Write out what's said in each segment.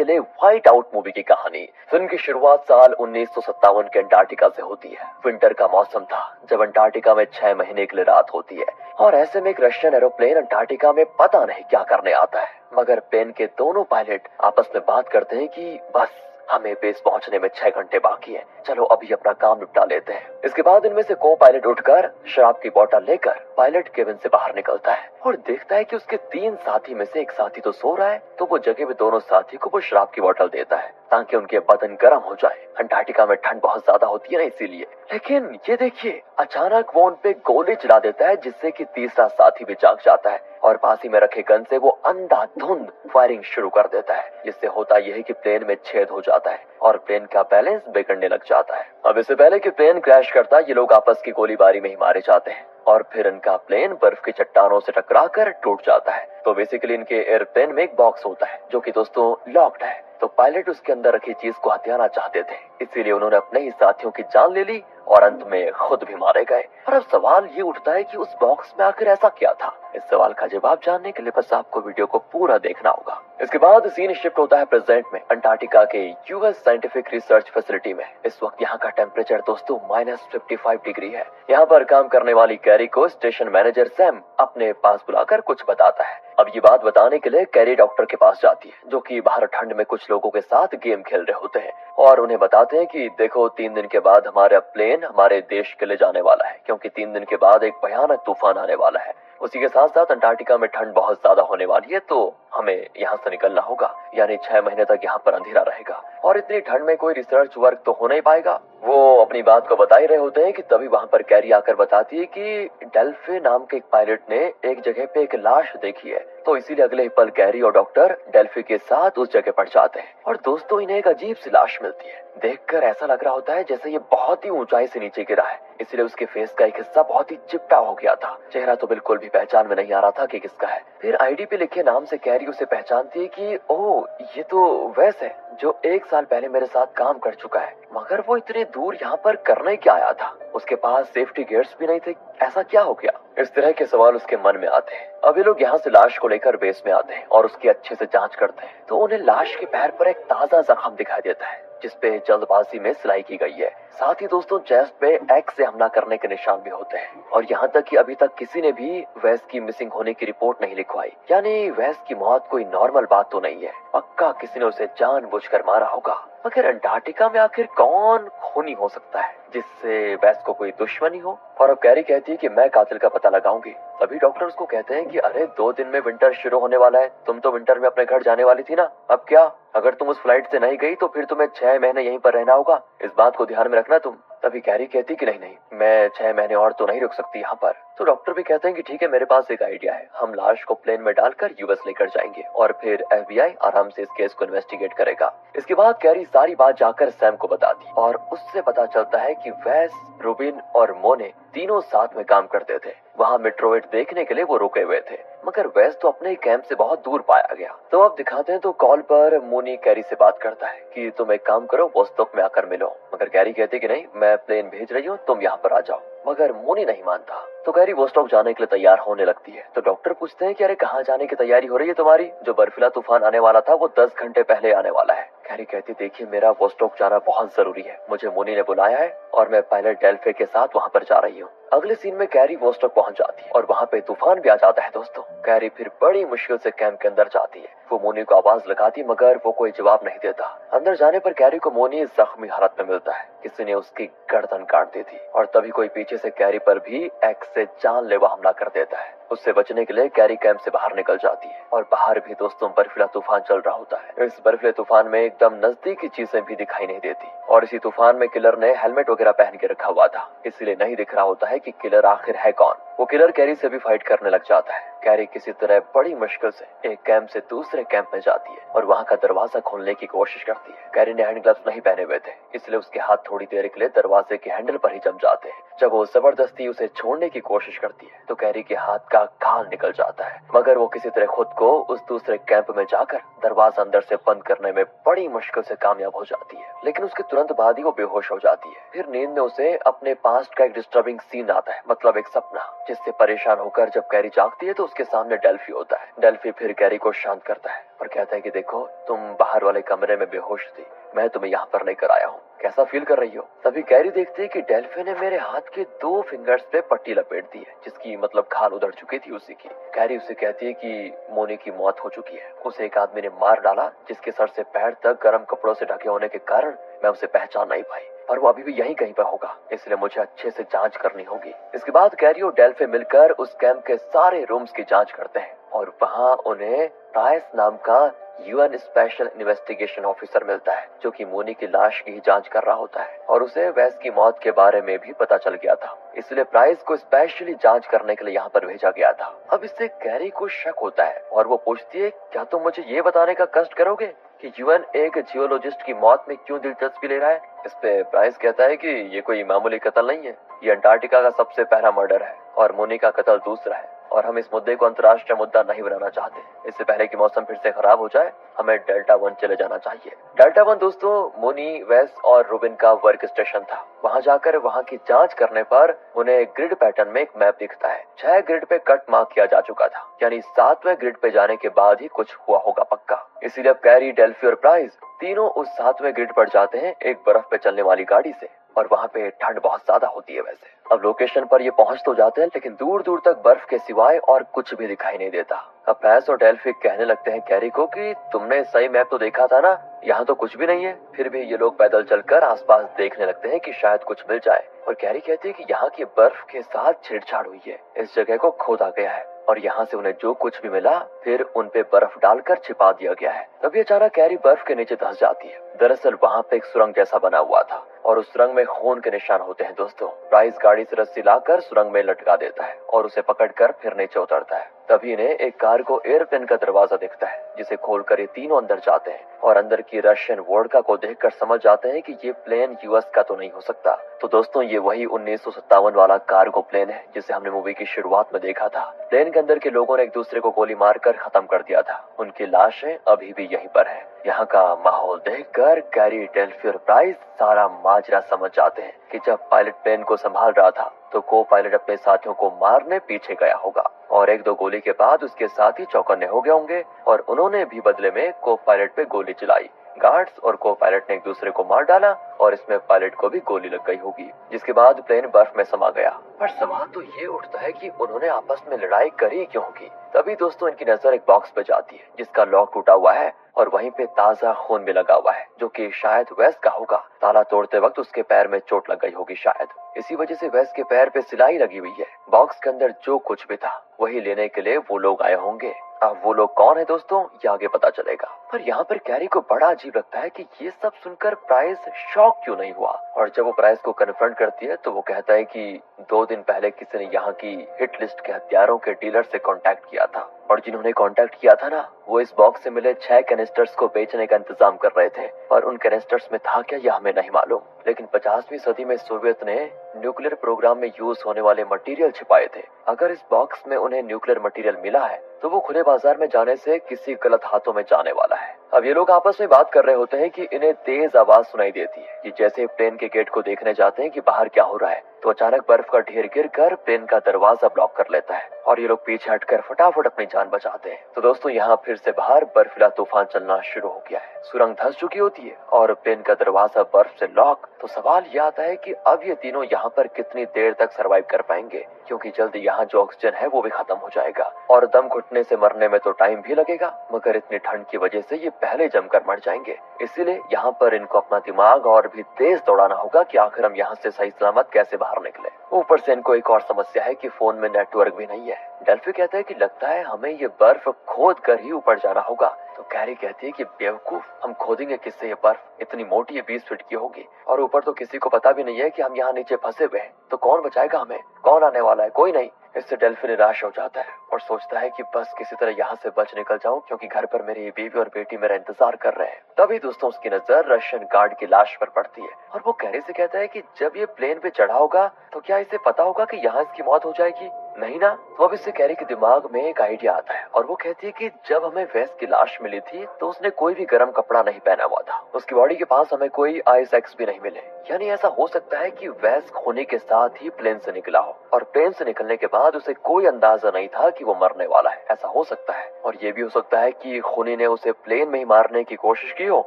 के लिए white out movie की कहानी। फिल्म की शुरुआत साल 1957 के अंटार्कटिका से होती है। विंटर का मौसम था जब अंटार्कटिका में 6 महीने के लिए रात होती है और ऐसे में एक रशियन एरोप्लेन अंटार्कटिका में पता नहीं क्या करने आता है, मगर प्लेन के दोनों पायलट आपस में बात करते हैं कि बस हमें बेस पहुंचने में 6 घंटे बाकी है, चलो अभी अपना काम निपटा लेते हैं। इसके बाद इनमें से को पायलट उठकर शराब की बोतल लेकर पायलट केबिन से बाहर निकलता है और देखता है कि उसके 3 साथी में से एक साथी तो सो रहा है, तो वो जगह में दोनों साथी को वो शराब की बोतल देता है ताकि उनके बदन गर्म हो जाए। अंटार्कटिका में ठंड बहुत ज्यादा होती है ना, इसीलिए। लेकिन ये देखिए, अचानक वो उनपे गोली चला देता है जिससे कि तीसरा साथी भी जाग जाता है और पास ही में रखे गन से वो अंधाधुंध फायरिंग शुरू कर देता है, जिससे होता यह है कि प्लेन में छेद हो जाता है और प्लेन का बैलेंस बिगड़ने लग जाता है। अब इससे पहले कि प्लेन क्रैश करता, ये लोग आपस की गोलीबारी में ही मारे जाते हैं और फिर इनका प्लेन बर्फ की चट्टानों से टकराकर टूट जाता है। तो बेसिकली इनके एयरप्लेन में एक बॉक्स होता है जो कि दोस्तों लॉक्ड है, तो पायलट उसके अंदर रखी चीज को हथियाना चाहते थे, इसीलिए उन्होंने अपने ही साथियों की जान ले ली और अंत में खुद भी मारे गए। और अब सवाल ये उठता है कि उस बॉक्स में आखिर ऐसा क्या था। इस सवाल का जवाब जानने के लिए बस आपको वीडियो को पूरा देखना होगा। इसके बाद सीन शिफ्ट होता है प्रेजेंट में अंटार्कटिका के यूएस साइंटिफिक रिसर्च फैसिलिटी में। इस वक्त यहाँ का टेम्परेचर दोस्तों -55 डिग्री है। यहाँ पर काम करने वाली कैरी को स्टेशन मैनेजर सैम अपने पास बुलाकर कुछ बताता है। अब ये बात बताने के लिए कैरी डॉक्टर के पास जाती है जो कि बाहर ठंड में कुछ लोगों के साथ गेम खेल रहे होते हैं और उन्हें बताते हैं कि देखो 3 दिन के बाद हमारा प्लेन हमारे देश के लिए जाने वाला है, क्योंकि 3 दिन के बाद एक भयानक तूफान आने वाला है। उसी के साथ साथ अंटार्कटिका में ठंड बहुत ज्यादा होने वाली है, तो हमें यहाँ से निकलना होगा, यानी 6 महीने तक यहाँ पर अंधेरा रहेगा और इतनी ठंड में कोई रिसर्च वर्क तो हो नहीं पाएगा। वो अपनी बात को बता ही रहे होते हैं कि तभी वहाँ पर कैरी आकर बताती है कि डेल्फे नाम के एक पायलट ने एक जगह पे एक लाश देखी है, तो इसीलिए अगले ही पल कैरी और डॉक्टर डेल्फी के साथ उस जगह पर जाते हैं और दोस्तों इन्हें एक अजीब सी लाश मिलती है। देखकर ऐसा लग रहा होता है जैसे ये बहुत ही ऊंचाई से नीचे गिरा है, इसलिए उसके फेस का एक हिस्सा बहुत ही चिपटा हो गया था। चेहरा तो बिल्कुल भी पहचान में नहीं आ रहा था कि किसका है। फिर आईडी पे लिखे नाम से कैरी उसे पहचानती है कि ओह, ये तो वैस है जो 1 साल पहले मेरे साथ काम कर चुका है, मगर वो इतने दूर यहाँ पर करने क्या आया था? उसके पास सेफ्टी गियर्स भी नहीं थे, ऐसा क्या हो गया? इस तरह के सवाल उसके मन में आते हैं। अब ये लोग यहाँ से लाश को लेकर बेस में आते हैं और उसकी अच्छे से जांच करते हैं, तो उन्हें लाश के पैर पर एक ताजा जख्म दिखाई देता है जिसपे जल्दबाजी में सिलाई की गई है। साथ ही दोस्तों चेस्ट पे एक्स से हमला करने के निशान भी होते हैं और यहाँ तक कि अभी तक किसी ने भी वैस की मिसिंग होने की रिपोर्ट नहीं लिखवाई, यानी वैस की मौत कोई नॉर्मल बात तो नहीं है, पक्का किसी ने उसे जानबूझकर मारा होगा। मगर अंटार्कटिका में आखिर कौन खूनी हो सकता है जिससे वैस को कोई दुश्मनी हो? और अब कैरी कहती है कि मैं कातिल का पता लगाऊंगी। तभी डॉक्टर उसको कहते हैं कि अरे 2 दिन में विंटर शुरू होने वाला है, तुम तो विंटर में अपने घर जाने वाली थी ना, अब क्या? अगर तुम उस फ्लाइट से नहीं गई तो फिर तुम्हें 6 महीने यहीं पर रहना होगा, इस बात को ध्यान में रखना तुम। तभी कैरी कहती कि नहीं, मैं 6 महीने और तो नहीं रुक सकती यहाँ पर। तो डॉक्टर भी कहते हैं कि ठीक है, मेरे पास एक आइडिया है, हम लाश को प्लेन में डालकर यूएस लेकर जाएंगे और फिर FBI आराम से इस केस को इन्वेस्टिगेट करेगा। इसके बाद कैरी सारी बात जाकर सैम को बताती और उससे पता चलता है कि वैस, रूबिन और मोने तीनों साथ में काम करते थे। वहाँ मेट्रोइड देखने के लिए वो रुके हुए थे, मगर वैस तो अपने कैंप से बहुत दूर पाया गया। तो अब दिखाते हैं तो कॉल पर मोनी कैरी से बात करता है कि तुम एक काम करो, वोस्टॉक में आकर मिलो, मगर कैरी कहती कि नहीं, मैं प्लेन भेज रही हूँ, तुम यहाँ पर आ जाओ। मगर मोनी नहीं मानता, तो कैरी वोस्टॉक जाने के लिए तैयार होने लगती है। तो डॉक्टर पूछते हैं कि अरे कहाँ जाने की तैयारी हो रही है तुम्हारी? जो बर्फीला तूफान आने वाला था वो 10 घंटे पहले आने वाला है। कैरी कहती देखिए, मेरा वोस्टॉक जाना बहुत जरूरी है, मुझे मोनी ने बुलाया है और मैं पायलट डेल्फे के साथ वहाँ पर जा रही हूँ। अगले सीन में कैरी वोस्टॉक पहुंच जाती है और वहाँ पे तूफान भी आ जाता है दोस्तों। कैरी फिर बड़ी मुश्किल से कैंप के अंदर जाती है। वो मोनी को आवाज लगाती मगर वो कोई जवाब नहीं देता। अंदर जाने पर कैरी को मोनी जख्मी हालत में मिलता है, किसी ने उसकी गर्दन काट दी थी और तभी कोई पीछे से कैरी पर भी एक्स से जानलेवा हमला कर देता है। उससे बचने के लिए कैरी कैंप से बाहर निकल जाती है और बाहर भी दोस्तों बर्फीला तूफान चल रहा होता है। इस बर्फीले तूफान में एकदम नजदीक की चीजें भी दिखाई नहीं देती और इसी तूफान में किलर ने हेलमेट वगैरह पहन के रखा हुआ था, इसलिए नहीं दिख रहा होता है कि किलर आखिर है कौन। वो किलर कैरी से भी फाइट करने लग जाता है। कैरी किसी तरह बड़ी मुश्किल से एक कैंप से दूसरे कैंप में जाती है और वहाँ का दरवाजा खोलने की कोशिश करती है। कैरी ने हैंड ग्लव्स नहीं पहने हुए थे, इसलिए उसके हाथ थोड़ी देर के लिए दरवाजे के हैंडल पर ही जम जाते हैं। जब वो जबरदस्ती उसे छोड़ने की कोशिश करती है तो कैरी के हाथ का खाल निकल जाता है, मगर वो किसी तरह खुद को उस दूसरे कैंप में जाकर दरवाजा अंदर से बंद करने में बड़ी मुश्किल से कामयाब हो जाती है। लेकिन उसके तुरंत बाद ही वो बेहोश हो जाती है। फिर नींद में उसे अपने पास्ट का एक डिस्टर्बिंग सीन आता है, मतलब एक सपना जिससे परेशान होकर जब कैरी जागती है तो उसके सामने डेल्फी होता है। डेल्फी फिर कैरी को शांत करता है और कहता है कि देखो, तुम बाहर वाले कमरे में बेहोश थी, मैं तुम्हें यहाँ पर लेकर आया हूँ, कैसा फील कर रही हो? तभी कैरी देखती है कि डेल्फी ने मेरे हाथ के 2 फिंगर्स पे पट्टी लपेट दी है, जिसकी मतलब खाल उधड़ चुकी थी उसी की। कैरी उसे कहती है कि मोनी की मौत हो चुकी है, उसे एक आदमी ने मार डाला जिसके सर से पैर तक गर्म कपड़ों से ढके होने के कारण मैं उसे पहचान नहीं पाई, और वो अभी भी यहीं कहीं पर होगा, इसलिए मुझे अच्छे से जांच करनी होगी। इसके बाद कैरी और डेल्फी मिलकर उस कैंप के सारे रूम्स की जांच करते हैं और वहाँ उन्हें प्राइस नाम का यूएन स्पेशल इन्वेस्टिगेशन ऑफिसर मिलता है, जो कि मोनी की लाश की जांच कर रहा होता है और उसे वेस की मौत के बारे में भी पता चल गया था, इसलिए प्राइस को स्पेशली जांच करने के लिए यहाँ पर भेजा गया था। अब इससे कैरी को शक होता है और वो पूछती है, क्या तुम मुझे ये बताने का कष्ट करोगे कि यूएन एक जियोलॉजिस्ट की मौत में क्यों दिलचस्पी ले रहा है? इस पे प्राइस कहता है कि ये कोई मामूली कत्ल नहीं है, ये अंटार्कटिका का सबसे पहला मर्डर है और मोनी का कत्ल दूसरा है, और हम इस मुद्दे को अंतर्राष्ट्रीय मुद्दा नहीं बनाना चाहते। इससे पहले कि मौसम फिर से खराब हो जाए, हमें डेल्टा 1 चले जाना चाहिए। डेल्टा 1 दोस्तों मोनी, वेस और रूबिन का वर्क स्टेशन था। वहां जाकर वहां की जांच करने पर उन्हें ग्रिड पैटर्न में एक मैप दिखता है। 6 ग्रिड पे कट मार्क किया जा चुका था, यानी 7वें ग्रिड पे जाने के बाद ही कुछ हुआ होगा पक्का। इसीलिए अब कैरी, डेल्फी और प्राइस तीनों उस 7वें ग्रिड पर जाते हैं एक बर्फ पे चलने वाली गाड़ी से, और वहाँ पे ठंड बहुत ज्यादा होती है। वैसे अब लोकेशन पर ये पहुंच तो जाते हैं, लेकिन दूर दूर तक बर्फ के सिवाय और कुछ भी दिखाई नहीं देता। अब प्राइस और डेल्फी कहने लगते हैं कैरी को कि तुमने सही मैप तो देखा था ना, यहाँ तो कुछ भी नहीं है। फिर भी ये लोग पैदल चलकर आसपास देखने लगते हैं कि शायद कुछ मिल जाए, और कैरी कहती है कि यहाँ की बर्फ के साथ छेड़छाड़ हुई है, इस जगह को खोदा गया है और यहाँ से उन्हें जो कुछ भी मिला फिर उन पे बर्फ डालकर छिपा दिया गया है। तभी अचानक कैरी बर्फ के नीचे धंस जाती है। दरअसल वहाँ पे एक सुरंग जैसा बना हुआ था और उस सुरंग में खून के निशान होते हैं दोस्तों। प्राइस गाड़ी से रस्सी लाकर सुरंग में लटका देता है और उसे पकड़कर फिर नीचे उतरता है। तभी इन्हें एक कार को एयरप्लेन का दरवाजा दिखता है, जिसे खोलकर ये तीनों अंदर जाते हैं और अंदर की रशियन वोडका को देखकर समझ जाते हैं कि ये प्लेन यूएस का तो नहीं हो सकता। तो दोस्तों ये वही 1957 वाला कार्गो प्लेन है जिसे हमने मूवी की शुरुआत में देखा था। प्लेन के अंदर के लोगों ने एक दूसरे को गोली मारकर खत्म कर दिया था, उनकी लाशें अभी भी यहीं पर है। यहाँ का माहौल देखकर कैरी, डेल्फी और प्राइस सारा माजरा समझ जाते हैं कि जब पायलट प्लेन को संभाल रहा था तो को पायलट अपने साथियों को मारने पीछे गया होगा और 1-2 गोली के बाद उसके साथी चौकन्ने हो गए होंगे और उन्होंने भी बदले में को पायलट पे गोली चलाई। गार्ड्स और को पायलट ने एक दूसरे को मार डाला और इसमें पायलट को भी गोली लग गई होगी, जिसके बाद प्लेन बर्फ में समा गया। पर सवाल तो ये उठता है कि उन्होंने आपस में लड़ाई करी क्यों होगी। तभी दोस्तों इनकी नजर एक बॉक्स पे जाती है जिसका लॉक टूटा हुआ है और वहीं पे ताजा खून भी लगा हुआ है, जो कि शायद वेस का होगा। ताला तोड़ते वक्त उसके पैर में चोट लग गई होगी शायद, इसी वजह से वेस के पैर पे सिलाई लगी हुई है। बॉक्स के अंदर जो कुछ भी था वही लेने के लिए वो लोग आए होंगे। अब वो लोग कौन है दोस्तों, ये आगे पता चलेगा। पर यहाँ पर कैरी को बड़ा अजीब लगता है कि ये सब सुनकर प्राइस शॉक क्यों नहीं हुआ, और जब वो प्राइस को कन्फ्रंट करती है तो वो कहता है कि 2 दिन पहले किसी ने यहाँ की हिट लिस्ट के हथियारों के डीलर से कांटेक्ट किया था, और जिन्होंने कांटेक्ट किया था ना, वो इस बॉक्स से मिले 6 कैनिस्टर्स को बेचने का इंतजाम कर रहे थे, और उन कैनिस्टर्स में था क्या यह हमें नहीं मालूम। लेकिन 50वीं सदी में सोवियत ने न्यूक्लियर प्रोग्राम में यूज होने वाले मटेरियल छिपाए थे। अगर इस बॉक्स में उन्हें न्यूक्लियर मटेरियल मिला है तो वो खुले बाजार में जाने से किसी गलत हाथों में जाने वाला है। अब ये लोग आपस में बात कर रहे होते हैं कि इन्हें तेज आवाज सुनाई देती है। ये जैसे प्लेन के गेट को देखने जाते हैं कि बाहर क्या हो रहा है, तो अचानक बर्फ का ढेर गिरकर प्लेन का दरवाजा ब्लॉक कर लेता है और ये लोग पीछे हटकर फटाफट अपनी जान बचाते हैं। तो दोस्तों यहाँ फिर से बाहर बर्फीला तूफान चलना शुरू हो गया है। सुरंग धंस चुकी होती है और प्लेन का दरवाजा बर्फ से लॉक। तो सवाल यह आता है कि अब ये तीनों यहाँ पर कितनी देर तक सरवाइव कर पाएंगे, क्योंकि जल्दी यहाँ जो ऑक्सीजन है वो भी खत्म हो जाएगा और दम घुटने से मरने में तो टाइम भी लगेगा, मगर इतनी ठंड की वजह से ये पहले जमकर मर जाएंगे। इसीलिए यहाँ पर इनको अपना दिमाग और भी तेज दौड़ाना होगा कि आखिर हम यहाँ से सही सलामत कैसे बाहर निकले। ऊपर से इनको एक और समस्या है कि फोन में नेटवर्क भी नहीं है। डेल्फी कहता है कि लगता है हमें ये बर्फ खोद कर ही ऊपर जाना होगा। तो कैरी कहती है कि बेवकूफ, हम खोदेंगे किससे ये बर्फ, इतनी मोटी है 20 फीट की होगी, और ऊपर तो किसी को पता भी नहीं है कि हम यहाँ नीचे फंसे हुए हैं, तो कौन बचाएगा हमें, कौन आने वाला है, कोई नहीं। इससे डेल्फी निराश हो जाता है और सोचता है कि बस किसी तरह यहाँ से बच निकल जाऊं, क्योंकि घर पर मेरी बीवी और बेटी मेरा इंतजार कर रहे हैं। तभी दोस्तों उसकी नजर रशियन गार्ड की लाश पर पड़ती है और वो कैरी से कहता है कि जब ये प्लेन पे चढ़ा होगा तो क्या इसे पता होगा कि यहाँ इसकी मौत हो जाएगी। नहीं ना। तो अब इससे कैरी के दिमाग में एक आइडिया आता है और वो कहती है कि जब हमें वेस की लाश मिली थी तो उसने कोई भी गर्म कपड़ा नहीं पहना हुआ था, उसकी बॉडी के पास हमें कोई आइस एक्स भी नहीं मिले। यानी ऐसा हो सकता है कि वेस खोने के साथ ही प्लेन से निकला हो और प्लेन से निकलने के बाद उसे कोई अंदाजा नहीं था कि वो मरने वाला है। ऐसा हो सकता है। और ये भी हो सकता है कि खूनी ने उसे प्लेन में ही मारने की कोशिश की हो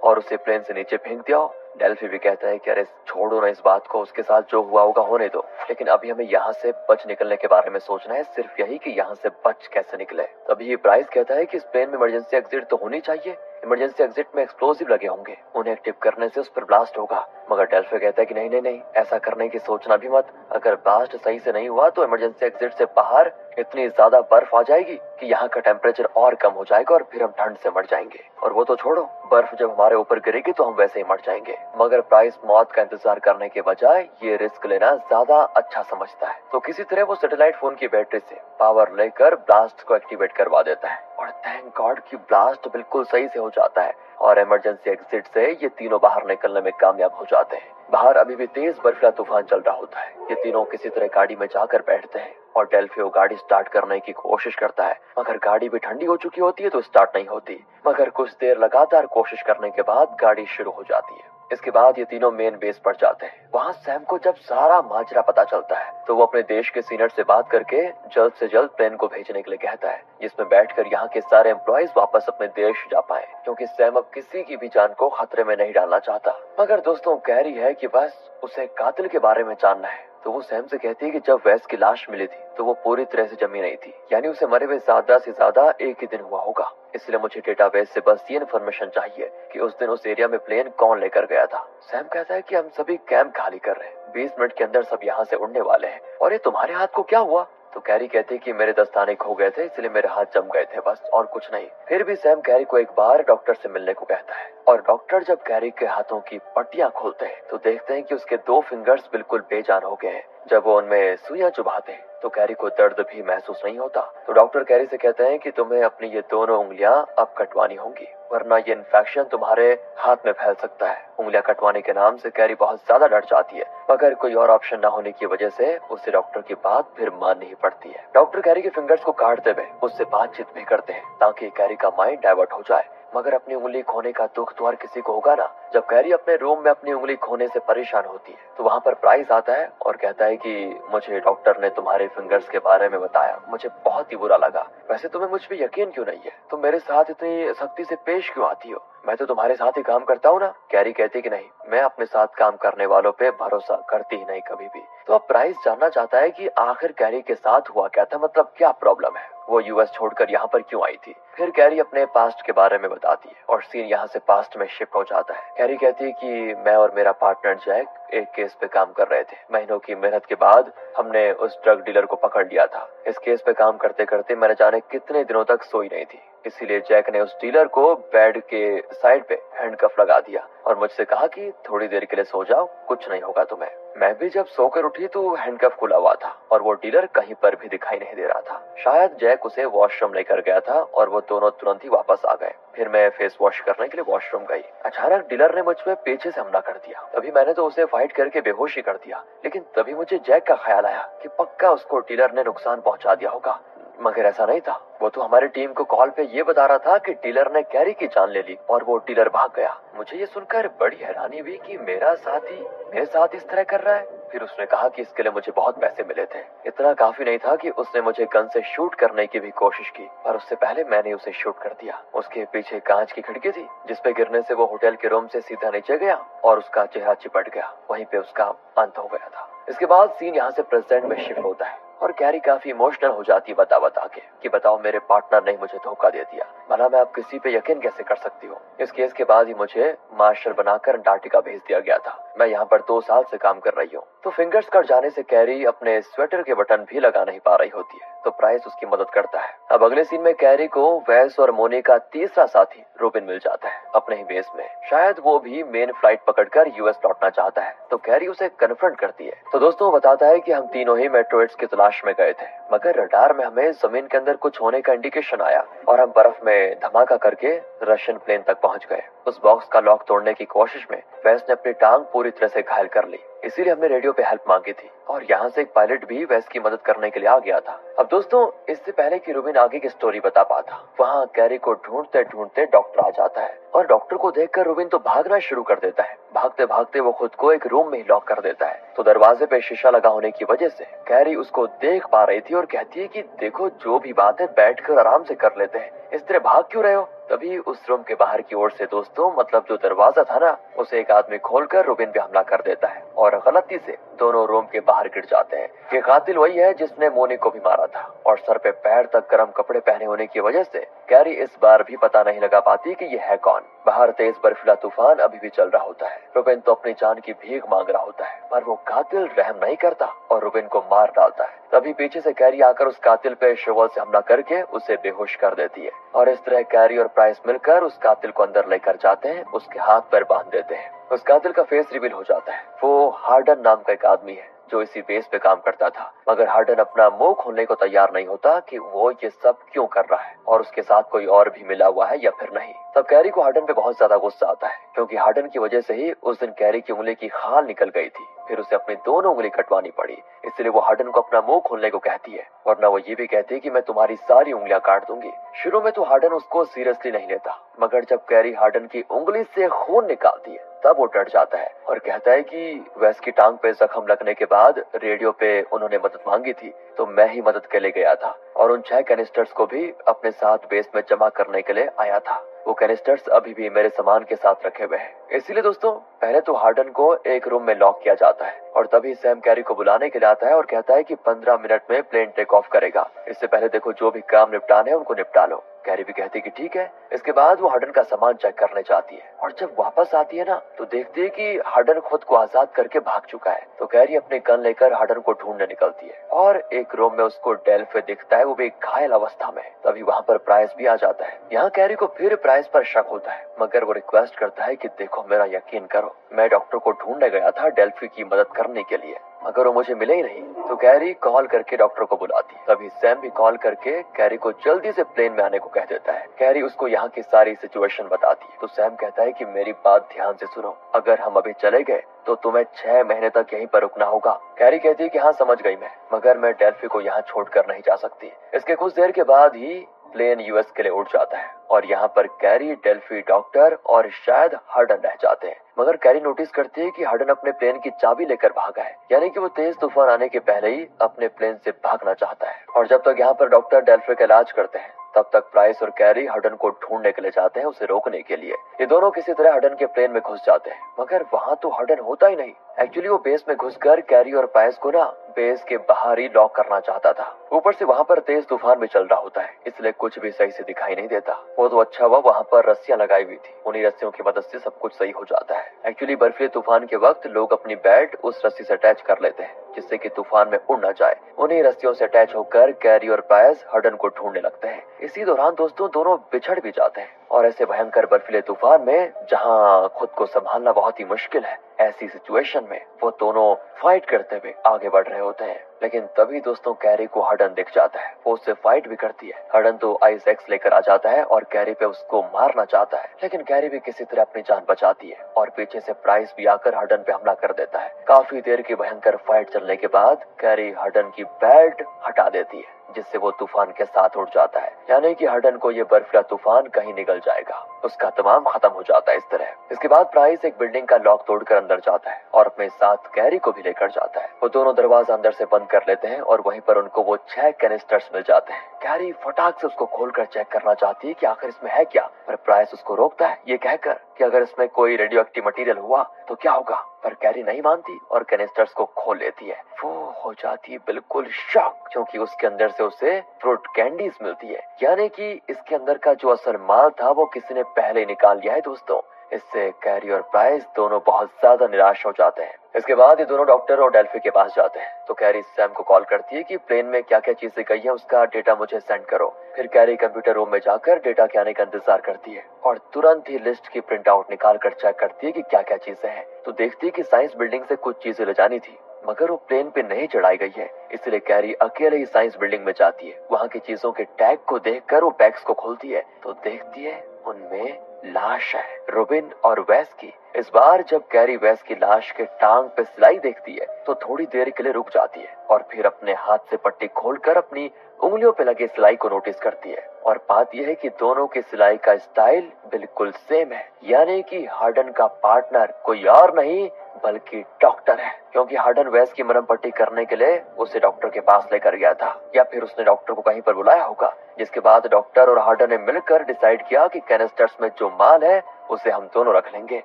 और उसे प्लेन से नीचे फेंक दिया हो। डेल्फी भी कहता है कि अरे छोड़ो ना इस बात को, उसके साथ जो हुआ होगा होने दो, लेकिन अभी हमें यहाँ से बच निकलने के बारे में सोचना है, सिर्फ यही कि यहाँ से बच कैसे निकले। तभी ब्राइस कहता है कि इस प्लेन में इमरजेंसी एग्जिट तो होनी चाहिए, इमरजेंसी एग्जिट में एक्सप्लोसिव लगे होंगे, उन्हें एक्टिव करने से उस पर ब्लास्ट होगा। मगर डेल्फी कहता है कि नहीं नहीं नहीं, ऐसा करने की सोचना भी मत, अगर ब्लास्ट सही से नहीं हुआ तो इमरजेंसी एग्जिट से बाहर इतनी ज्यादा बर्फ आ जाएगी कि यहाँ का टेम्परेचर और कम हो जाएगा और फिर हम ठंड से मर जाएंगे। और वो तो छोड़ो, बर्फ जब हमारे ऊपर गिरेगी तो हम वैसे ही मर जाएंगे। मगर प्राइस मौत का इंतजार करने के बजाय ये रिस्क लेना ज्यादा अच्छा समझता है, तो किसी तरह वो सैटेलाइट फोन की बैटरी से पावर लेकर ब्लास्ट को एक्टिवेट करवा देता है। और थैंक गॉड कि ब्लास्ट बिल्कुल सही से हो जाता है और इमरजेंसी एग्जिट से ये तीनों बाहर निकलने में कामयाब हो जाते हैं। बाहर अभी भी तेज बर्फीला तूफान चल रहा होता है। ये तीनों किसी तरह गाड़ी में जाकर बैठते हैं और डेल्फियो गाड़ी स्टार्ट करने की कोशिश करता है, मगर गाड़ी भी ठंडी हो चुकी होती है तो स्टार्ट नहीं होती। मगर कुछ देर लगातार कोशिश करने के बाद गाड़ी शुरू हो जाती है। इसके बाद ये तीनों मेन बेस पर जाते हैं। वहाँ सैम को जब सारा माजरा पता चलता है तो वो अपने देश के सीनियर से बात करके जल्द से जल्द प्लेन को भेजने के लिए कहता है, जिसमें बैठकर यहाँ के सारे एम्प्लॉयज वापस अपने देश जा पाए, क्योंकि सैम अब किसी की भी जान को खतरे में नहीं डालना चाहता। मगर दोस्तों कैरी है कि बस उसे कातिल के बारे में जानना है, तो वो सैम से कहती है कि जब वेस की लाश मिली थी तो वो पूरी तरह से जमी नहीं थी, यानी उसे मरे हुए ज्यादा से ज्यादा एक ही दिन हुआ होगा। इसलिए मुझे डेटाबेस से बस ये इन्फॉर्मेशन चाहिए कि उस दिन उस एरिया में प्लेन कौन लेकर गया था। सैम कहता है कि हम सभी कैंप खाली कर रहे हैं, 20 मिनट के अंदर सब यहाँ से उड़ने वाले हैं। और ये तुम्हारे हाथ को क्या हुआ? तो कैरी कहती है कि मेरे दस्ताने खो गए थे, इसलिए मेरे हाथ जम गए थे, बस और कुछ नहीं। फिर भी सैम कैरी को एक बार डॉक्टर से मिलने को कहता है और डॉक्टर जब कैरी के हाथों की पट्टियां खोलते हैं तो देखते हैं कि उसके 2 फिंगर्स बिल्कुल बेजान हो गए हैं। जब वो उनमें सुइयां चुभाते हैं तो कैरी को दर्द भी महसूस नहीं होता। तो डॉक्टर कैरी से कहते हैं कि तुम्हें अपनी ये दोनों उंगलियां अब कटवानी होंगी, वरना ये इन्फेक्शन तुम्हारे हाथ में फैल सकता है। उंगलियां कटवाने के नाम से कैरी बहुत ज्यादा डर जाती है, मगर कोई और ऑप्शन न होने की वजह से उसे डॉक्टर की बात फिर माननी ही पड़ती है। डॉक्टर कैरी के फिंगर्स को काटते हुए उससे बातचीत भी करते हैं ताकि कैरी का माइंड डाइवर्ट हो जाए। मगर अपनी उंगली खोने का दुख तो हर किसी को होगा ना। जब कैरी अपने रूम में अपनी उंगली खोने से परेशान होती है तो वहाँ पर प्राइस आता है और कहता है कि मुझे डॉक्टर ने तुम्हारे फिंगर्स के बारे में बताया, मुझे बहुत ही बुरा लगा। वैसे तुम्हें मुझ पे यकीन क्यों नहीं है? तुम मेरे साथ इतनी सख्ती से पेश क्यों आती हो? मैं तो तुम्हारे साथ ही काम करता हूँ ना। कैरी कहती कि नहीं, मैं अपने साथ काम करने वालों पे भरोसा करती ही नहीं कभी भी। तो अब प्राइस जानना चाहता है कि आखिर कैरी के साथ हुआ क्या था, मतलब क्या प्रॉब्लम है, वो यूएस छोड़कर यहाँ पर क्यों आई थी। फिर कैरी अपने पास्ट के बारे में बताती है और सीन यहाँ से पास्ट में शिफ्ट हो जाता है। कैरी कहती है कि मैं और मेरा पार्टनर जैक एक केस पे काम कर रहे थे। महीनों की मेहनत के बाद हमने उस ड्रग डीलर को पकड़ लिया था। इस केस पे काम करते करते मैंने जाने कितने दिनों तक सोई नहीं थी, इसीलिए जैक ने उस डीलर को बेड के साइड पे हैंडकफ लगा दिया और मुझसे कहा कि थोड़ी देर के लिए सो जाओ, कुछ नहीं होगा तुम्हें। मैं भी जब सोकर उठी तो हैंडकफ खुला हुआ था और वो डीलर कहीं पर भी दिखाई नहीं दे रहा था। शायद जैक उसे वॉशरूम लेकर गया था और वो दोनों तुरंत ही वापस आ गए। फिर मैं फेस वॉश करने के लिए वॉशरूम गई। अचानक डीलर ने मुझ पे पीछे से हमला कर दिया। तभी मैंने तो उसे फाइट करके बेहोशी कर दिया, लेकिन तभी मुझे जैक का ख्याल आया कि पक्का उसको डीलर ने नुकसान पहुंचा दिया होगा। मगर ऐसा नहीं था। वो तो हमारी टीम को कॉल पे ये बता रहा था कि डीलर ने कैरी की जान ले ली और वो डीलर भाग गया। मुझे ये सुनकर बड़ी हैरानी हुई कि मेरा साथी मेरे साथ इस तरह कर रहा है। फिर उसने कहा कि इसके लिए मुझे बहुत पैसे मिले थे। इतना काफी नहीं था कि उसने मुझे गन से शूट करने की भी कोशिश की, पर उससे पहले मैंने उसे शूट कर दिया। उसके पीछे कांच की खिड़की थी जिसपे गिरने से वो होटल के रूम से सीधा नीचे गया और उसका चेहरा चिपट गया। वहीं पे उसका अंत हो गया था। इसके बाद सीन यहाँ से प्रेजेंट में शिफ्ट होता है और कैरी काफी इमोशनल हो जाती है बता के कि बताओ मेरे पार्टनर ने मुझे धोखा दे दिया, भला मैं अब किसी पे यकीन कैसे कर सकती हूँ। इस केस के बाद ही मुझे मार्शल बनाकर अंटार्कटिका भेज दिया गया था। मैं यहाँ पर 2 साल से काम कर रही हूँ। तो फिंगर्स कट जाने से कैरी अपने स्वेटर के बटन भी लगा नहीं पा रही होती है, तो प्राइस उसकी मदद करता है। अब अगले सीन में कैरी को वेस और मोनी का तीसरा साथी रोबिन मिल जाता है अपने ही बेस में। शायद वो भी मेन फ्लाइट पकड़कर यूएस लौटना चाहता है, तो कैरी उसे कन्फ्रंट करती है। तो दोस्तों बताता है कि हम तीनों ही मेट्रोइड्स की तलाश में गए थे, मगर रडार में हमें जमीन के अंदर कुछ होने का इंडिकेशन आया और हम बर्फ में धमाका करके रशियन प्लेन तक पहुंच गए। उस बॉक्स का लॉक तोड़ने की कोशिश में वैस ने अपनी टांग पूरी तरह से घायल कर ली, इसीलिए हमने रेडियो पे हेल्प मांगी थी और यहाँ से एक पायलट भी वैस की मदद करने के लिए आ गया था। अब दोस्तों, इससे पहले कि रूबिन आगे की स्टोरी बता पाता, वहाँ कैरी को ढूंढते ढूंढते डॉक्टर आ जाता है और डॉक्टर को देखकर रूबिन तो भागना शुरू कर देता है। भागते भागते वो खुद को एक रूम में ही लॉक कर देता है। तो दरवाजे पे शीशा लगा होने की वजह से कैरी उसको देख पा रही थी और कहती है कि देखो, जो भी बात है बैठकर आराम से कर लेते हैं, इस तरह भाग क्यों रहे हो। तभी उस रूम के बाहर की ओर से दोस्तों, मतलब जो दरवाजा था ना, उसे एक आदमी खोलकर रूबिन पे हमला कर देता है और गलती से दोनों रूम के बाहर गिर जाते हैं। ये कातिल वही है जिसने मोनी को भी मारा था और सर पे पैर तक गर्म कपड़े पहने होने की वजह से कैरी इस बार भी पता नहीं लगा पाती कि ये है कौन। बाहर तेज बर्फीला तूफान अभी भी चल रहा होता है। रूबिन तो अपनी जान की भीख मांग रहा होता है, पर वो कातिल रहम नहीं करता और रूबिन को मार डालता है। तभी पीछे से कैरी आकर उस कातिल पे शोवल से हमला करके उसे बेहोश कर देती है और इस तरह कैरी और प्राइस मिलकर उस कातिल को अंदर लेकर जाते हैं, उसके हाथ पैर बांध देते हैं। उस कातिल का फेस रिवील हो जाता है। वो हार्डन नाम का एक आदमी है जो इसी बेस पे काम करता था, मगर हार्डन अपना मुंह खोलने को तैयार नहीं होता कि वो ये सब क्यों कर रहा है और उसके साथ कोई और भी मिला हुआ है या फिर नहीं। तब कैरी को हार्डन पे बहुत ज्यादा गुस्सा आता है, क्योंकि हार्डन की वजह से ही उस दिन कैरी की उंगली की खाल निकल गई थी, फिर उसे अपनी दोनों उंगली कटवानी पड़ी। इसलिए वो हार्डन को अपना मुंह खोलने को कहती है, वरना वो ये भी कहती है कि मैं तुम्हारी सारी उंगलियां काट दूंगी। शुरू में तो हार्डन उसको सीरियसली नहीं लेता, मगर जब कैरी हार्डन की उंगली से खून निकालती है तब वो डर जाता है और कहता है कि वैस की टांग पे जख्म लगने के बाद रेडियो पे उन्होंने मदद मांगी थी, तो मैं ही मदद के लिए गया था और उन 6 कैनिस्टर्स को भी अपने साथ बेस में जमा करने के लिए आया था। वो कैनिस्टर्स अभी भी मेरे सामान के साथ रखे हुए हैं। इसीलिए दोस्तों, पहले तो हार्डन को एक रूम में लॉक किया जाता है और तभी सैम कैरी को बुलाने के लिए आता है और कहता है कि 15 मिनट में प्लेन टेक ऑफ करेगा, इससे पहले देखो जो भी काम निपटाने हैं उनको निपटा लो। कैरी भी कहती है कि ठीक है। इसके बाद वो हार्डन का सामान चेक करने जाती है और जब वापस आती है ना, तो देखती है कि हार्डन खुद को आजाद करके भाग चुका है। तो कैरी अपने गन लेकर हार्डन को ढूंढने निकलती है और एक रूम में उसको डेल्फे दिखता है, वो भी घायल अवस्था में। तभी वहाँ पर प्राइस भी आ जाता है। यहाँ कैरी को फिर प्राइस पर शक होता है, मगर वो रिक्वेस्ट करता है कि देखो, मेरा यकीन करो, मैं डॉक्टर को ढूंढने गया था डेल्फी की मदद करने के लिए, मगर वो मुझे मिले ही नहीं। तो कैरी कॉल करके डॉक्टर को बुलाती है। तभी सैम भी कॉल करके कैरी को जल्दी से प्लेन में आने को कह देता है। कैरी उसको यहाँ की सारी सिचुएशन बताती है। तो सैम कहता है कि मेरी बात ध्यान से सुनो, अगर हम अभी चले गए तो तुम्हें 6 महीने तक यहीं पर रुकना होगा। कैरी कहती है कि हाँ समझ गई मैं, मगर मैं डेल्फी को यहाँ छोड़कर नहीं जा सकती। इसके कुछ देर के बाद ही प्लेन यूएस के लिए उड़ जाता है और यहाँ पर कैरी, डेल्फी, डॉक्टर और शायद हार्डन रह जाते हैं। मगर कैरी नोटिस करती है कि हार्डन अपने प्लेन की चाबी लेकर भागा है, यानी कि वो तेज तूफान आने के पहले ही अपने प्लेन से भागना चाहता है। और जब तक यहाँ पर डॉक्टर डेल्फी का इलाज करते हैं, तब तक प्राइस और कैरी हार्डन को ढूंढने के लिए जाते हैं, उसे रोकने के लिए। ये दोनों किसी तरह हार्डन के प्लेन में घुस जाते हैं, मगर वहाँ तो हार्डन होता ही नहीं। एक्चुअली वो बेस में घुसकर कैरी और प्राइस को ना बेस के बाहर ही लॉक करना चाहता था। ऊपर से वहाँ पर तेज तूफान भी चल रहा होता है, इसलिए कुछ भी सही से दिखाई नहीं देता। वो तो अच्छा हुआ वहाँ पर रस्सियां लगाई हुई थी, उन्हीं रस्सियों की मदद से सब कुछ सही हो जाता है। एक्चुअली बर्फीले तूफान के वक्त लोग अपनी बेल्ट उस रस्सी से अटैच कर लेते हैं, जिससे कि तूफान में उड़ न जाए। उन्हीं रस्सियों से अटैच होकर कैरी और प्राइस हार्डन को ढूंढने लगते हैं। इसी दौरान दोस्तों दोनों बिछड़ भी जाते हैं और ऐसे भयंकर बर्फीले तूफान में, जहाँ खुद को संभालना बहुत ही मुश्किल है, ऐसी सिचुएशन में वो दोनों फाइट करते हुए आगे बढ़ रहे होते हैं। लेकिन तभी दोस्तों कैरी को हार्डन दिख जाता है, वो उससे फाइट भी करती है। हार्डन तो आइस एक्स लेकर आ जाता है और कैरी पे उसको मारना चाहता है, लेकिन कैरी भी किसी तरह अपनी जान बचाती है और पीछे से प्राइस भी आकर हार्डन पे हमला कर देता है। काफी देर की भयंकर फाइट चलने के बाद कैरी हार्डन की बेल्ट हटा देती है, जिससे वो तूफान के साथ उड़ जाता है, यानी कि हार्डन को ये बर्फीला तूफान कहीं निगल जाएगा, उसका तमाम खत्म हो जाता है इस तरह। इसके बाद प्राइस एक बिल्डिंग का लॉक तोड़कर अंदर जाता है और अपने साथ कैरी को भी लेकर जाता है। वो दोनों दरवाजा अंदर से बंद कर लेते हैं और वहीं पर उनको वो 6 कैनिस्टर्स मिल जाते हैं। कैरी फटाक से उसको खोलकर चेक करना चाहती है कि आखिर इसमें है क्या, पर प्राइस उसको रोकता है, ये कहकर कि अगर इसमें कोई रेडियो एक्टिव मटीरियल हुआ तो क्या होगा। पर कैरी नहीं मानती और कैनिस्टर्स को खोल लेती है। वो हो जाती है बिल्कुल शॉक, क्योंकि उसके अंदर से उसे फ्रूट कैंडीज मिलती है, यानी कि इसके अंदर का जो असल माल था वो किसी ने पहले ही निकाल लिया है दोस्तों। इससे कैरी और प्राइस दोनों बहुत ज्यादा निराश हो जाते हैं। इसके बाद ये दोनों डॉक्टर और डेल्फी के पास जाते हैं। तो कैरी सैम को कॉल करती है कि प्लेन में क्या क्या चीजें गई है उसका डेटा मुझे सेंड करो। फिर कैरी कंप्यूटर रूम में जाकर डेटा के आने का इंतजार करती है और तुरंत ही लिस्ट की प्रिंट आउट निकाल कर चेक करती है कि क्या क्या चीजें हैं। तो देखती है कि साइंस बिल्डिंग से कुछ चीजें ले जानी थी, मगर वो प्लेन पे नहीं चढ़ाई गई है, इसलिए कैरी अकेले ही साइंस बिल्डिंग में जाती है। वहाँ की चीजों के टैग को देखकर वो बैग्स को खोलती है तो देखती है उनमें लाश है, रोबिन और वेस की। इस बार जब कैरी वेस की लाश के टांग पे सिलाई देखती है तो थोड़ी देर के लिए रुक जाती है और फिर अपने हाथ से पट्टी खोलकर अपनी उंगलियों पे लगे सिलाई को नोटिस करती है। और बात यह है कि दोनों की सिलाई का स्टाइल बिल्कुल सेम है, यानी कि हार्डन का पार्टनर कोई और नहीं बल्कि डॉक्टर है, क्योंकि हार्डन वेस की मरहम पट्टी करने के लिए उसे डॉक्टर के पास लेकर गया था, या फिर उसने डॉक्टर को कहीं पर बुलाया होगा। जिसके बाद डॉक्टर और हार्डन ने मिलकर डिसाइड किया कि कैनिस्टर्स में जो माल है उसे हम दोनों रख लेंगे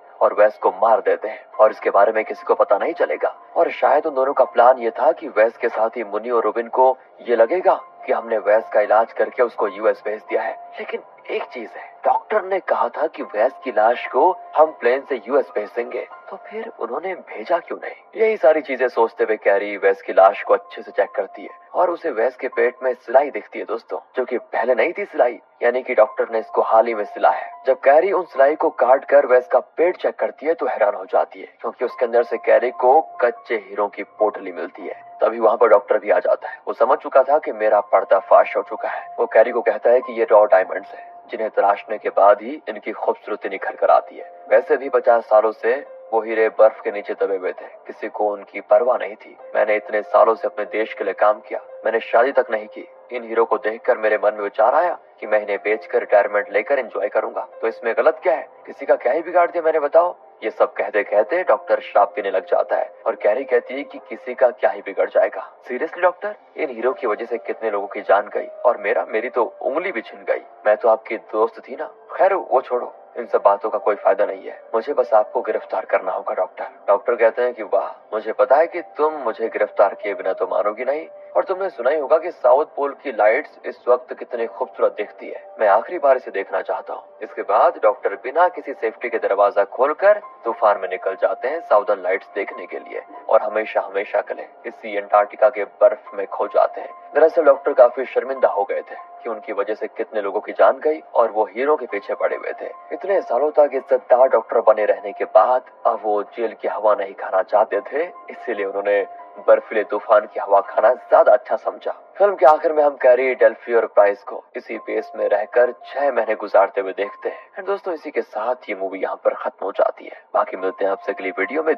और वेस को मार देते हैं और इसके बारे में किसी को पता नहीं चलेगा। और शायद उन दोनों का प्लान ये था कि वेस के साथ ही मुन्नी और रोबिन को ये लगेगा कि हमने वेस का इलाज करके उसको यूएस भेज दिया है। लेकिन एक चीज है, डॉक्टर ने कहा था कि वेस की लाश को हम प्लेन से यूएस भेज देंगे, तो फिर उन्होंने भेजा क्यों नहीं? यही सारी चीजें सोचते हुए कैरी वेस की लाश को अच्छे से चेक करती है और उसे वेस के पेट में सिलाई दिखती है दोस्तों, जो कि पहले नहीं थी सिलाई, यानी कि डॉक्टर ने इसको हाल ही में सिला है। जब कैरी उन सिलाई को काट कर वेस का पेट चेक करती है तो हैरान हो जाती है, क्योंकि उसके अंदर से कैरी को कच्चे हीरों की पोटली मिलती है। तभी वहाँ पर डॉक्टर भी आ जाता है। वो समझ चुका था कि मेरा पर्दाफाश हो चुका है। वो कैरी को कहता है कि ये रॉ डायमंड्स हैं, जिन्हें तराशने के बाद ही इनकी खूबसूरती निखर कर आती है। वैसे भी 50 सालों से वो हीरे बर्फ के नीचे दबे हुए थे, किसी को उनकी परवाह नहीं थी। मैंने इतने सालों से अपने देश के लिए काम किया, मैंने शादी तक नहीं की। इन हीरो को देखकर मेरे मन में विचार आया कि मैं इन्हें बेचकर रिटायरमेंट लेकर एंजॉय करूंगा, तो इसमें गलत क्या है? किसी का क्या ही बिगाड़ दिया मैंने, बताओ? ये सब कहते कहते डॉक्टर शराब पीने लग जाता है और कैरी कहती है कि किसी का क्या ही बिगड़ जाएगा। सीरियसली डॉक्टर, इन हीरो की वजह से कितने लोगों की जान गई और मेरी तो उंगली भी छिन गई। मैं तो आपकी दोस्त थी ना। खैर वो छोड़ो, इन सब बातों का कोई फायदा नहीं है, मुझे बस आपको गिरफ्तार करना होगा डॉक्टर। डॉक्टर कहते हैं कि वाह, मुझे पता है कि तुम मुझे गिरफ्तार किए बिना तो मानोगी नहीं, और तुमने सुना ही होगा कि साउथ पोल की लाइट्स इस वक्त कितनी खूबसूरत दिखती है। मैं आखिरी बार इसे देखना चाहता हूँ। इसके बाद डॉक्टर बिना किसी सेफ्टी के दरवाजा खोलकर तूफान में निकल जाते हैं साउदर्न लाइट्स देखने के लिए, और हमेशा हमेशा के लिए इसी अंटार्कटिका के बर्फ में खो जाते हैं। दरअसल डॉक्टर काफी शर्मिंदा हो गए थे कि उनकी वजह से कितने लोगों की जान गई और वो हीरो के पीछे पड़े हुए थे। इतने सालों तक इज्जतदार डॉक्टर बने रहने के बाद अब वो जेल की हवा नहीं खाना चाहते थे, इसीलिए उन्होंने बर्फीले तूफान की हवा खाना ज्यादा अच्छा समझा। फिल्म के आखिर में हम कैरी, डेल्फी और प्राइस को इसी बेस में रहकर 6 महीने गुजारते हुए देखते हैं। दोस्तों, इसी के साथ ये मूवी यहाँ पर खत्म हो जाती है। बाकी मिलते हैं आपसे अगली वीडियो में।